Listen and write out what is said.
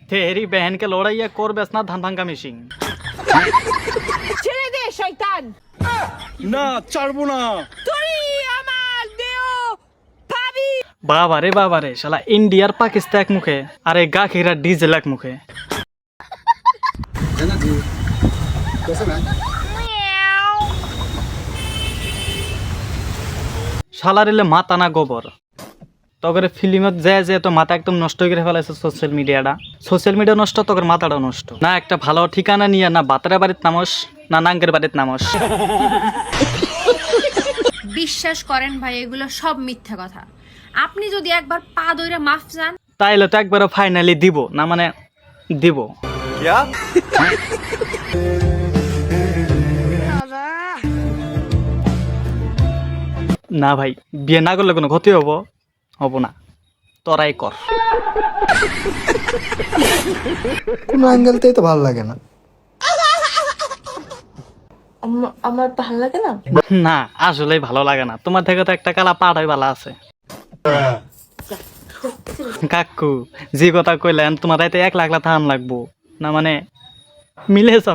तेरी बहन के लोड़ाइया कोर बेचना धान भांगा मिशिंग ছেড়ে দে শয়তান না ছাড়বো না তুই আমার দেহ ভাবি बाबा रे शाला इंडिया पाकिस्तान एक मुखे अरे गा खीरा डीजल एक मुखे শালা রেলে মাথা না গোবর তগর ফিল্মত যায় যে তো মাথা একদম নষ্ট করে ফেলাইছে সোশ্যাল মিডিয়া নষ্ট তগর মাথাটাও নষ্ট না একটা ভালো ঠিকানা নিয়ে না বাতারা বাড়ির নামস না নাঙ্গের বাড়ির নামস বিশ্বাস করেন ভাই এগুলো সব মিথ্যা কথা আপনি যদি একবার পা ধরে মাফ চান তাইলে তো একবার ফাইনালি দিব না মানে দিব না ভাই বিয়ে না করলে কোনো ক্ষতি হব না তোরাই কর কোনো অ্যাঙ্গেলতেই তো ভালো লাগে না। আমার ভালো লাগে না। না আসলেই ভালো লাগে না তোমার থেকে তো একটা কালা পাড়াই ভালো আছে কাকু যে কথা কইলেন তোমার রাইতে 1 লাখ থান লাগবো না মানে মিলেছ